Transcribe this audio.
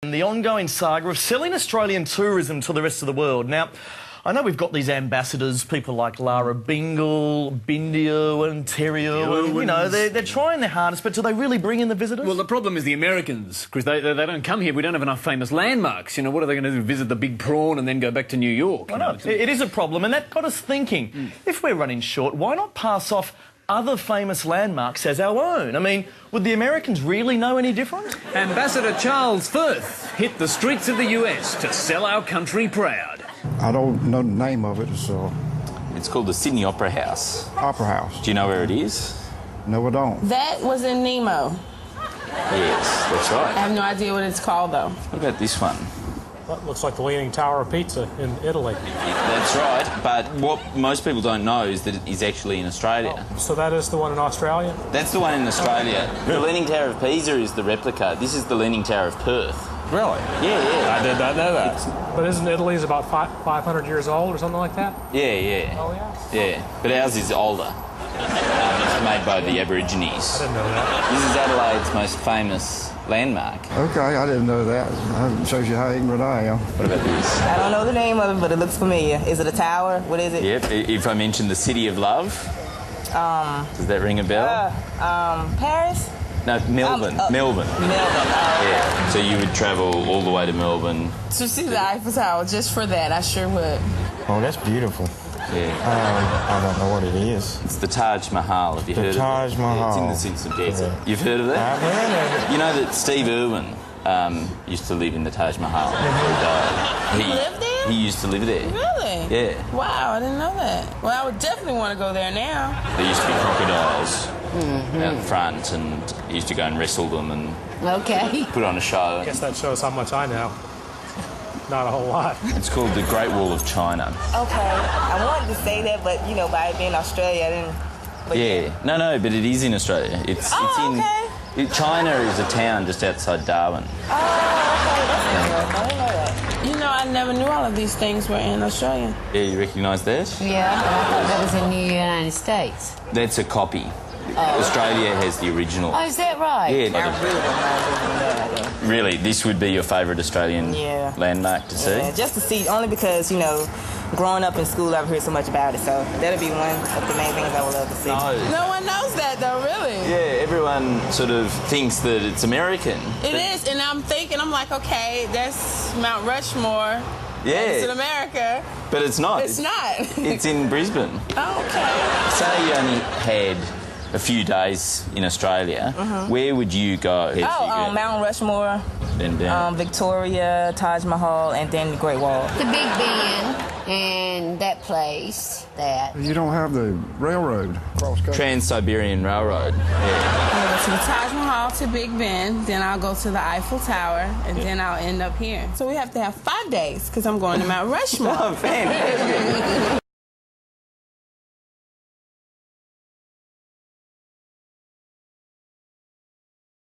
The ongoing saga of selling Australian tourism to the rest of the world. Now, I know we've got these ambassadors, people like Lara Bingle, Bindio and Terrio, and, you know, they're trying their hardest, but do they really bring in the visitors? Well, the problem is the Americans, because they don't come here. We don't have enough famous landmarks. You know, what are they going to do, visit the Big Prawn and then go back to New York? I know, it is a problem, and that got us thinking, if we're running short, why not pass off other famous landmarks as our own? I mean, would the Americans really know any different? Ambassador Charles Firth hit the streets of the US to sell our country proud. I don't know the name of it, so... It's called the Sydney Opera House. Opera House. Do you know where it is? No, I don't. That was in Nemo. Yes, that's right. I have no idea what it's called, though. What about this one? That looks like the Leaning Tower of Pizza in Italy. That's right, but what most people don't know is that it is actually in Australia. Oh, so that is the one in Australia? That's the one in Australia. The Leaning Tower of Pisa is the replica. This is the Leaning Tower of Perth. Really? Yeah. I did not know that. But isn't Italy's about 500 years old or something like that? Yeah. Oh, yeah? Yeah, but ours is older. It's made by the Aborigines. I didn't know that. This is Adelaide's most famous landmark. Okay, I didn't know that. That shows you how ignorant I am. What about this? I don't know the name of it, but it looks familiar. Is it a tower? What is it? Yep, if I mention the City of Love, does that ring a bell? Paris? No, Melbourne. Melbourne. Yeah, so you would travel all the way to Melbourne. To see the Eiffel Tower, just for that, I sure would. Oh, that's beautiful. Yeah. I don't know what it is. It's the Taj Mahal. Have you heard of it? The Taj Mahal. Yeah, it's in the Simpson Desert. Yeah. You've heard of that? I've heard of it. You know that Steve Irwin used to live in the Taj Mahal. He lived there? He used to live there. Really? Yeah. Wow, I didn't know that. Well, I would definitely want to go there now. There used to be crocodiles out front, and he used to go and wrestle them and put on a show. I guess that shows how much I know. Not a whole lot. It's called the Great Wall of China. Okay. I wanted to say that, but, you know, by it being Australia, I didn't... But Yeah. No, but it is in Australia. It's in... China is a town just outside Darwin. Oh, okay. That's I didn't know that. You know, I never knew all of these things were in Australia. Yeah, you recognise that? Yeah, I thought that was in the United States. That's a copy. Australia has the original. Oh, is that right? Yeah. Really, this would be your favourite Australian landmark to see? Yeah, just to see, only because, you know, growing up in school, I've heard so much about it, so that'll be one of the main things I would love to see. No one knows that, though, really. Yeah, everyone sort of thinks that it's American. It is, and I'm like, okay, that's Mount Rushmore. Yeah. It's in America. But it's not. It's not. It's in Brisbane. Oh, okay. Say you only had a few days in Australia, where would you go? Mount Rushmore, Then down. Victoria, Taj Mahal, and then the Great Wall. The Big Ben and that place, that. You don't have the railroad cross-country. Trans-Siberian Railroad. Yeah. I'll go to the Taj Mahal, to Big Ben, then I'll go to the Eiffel Tower, and then I'll end up here. So we have to have 5 days, because I'm going to Mount Rushmore. Oh, fantastic.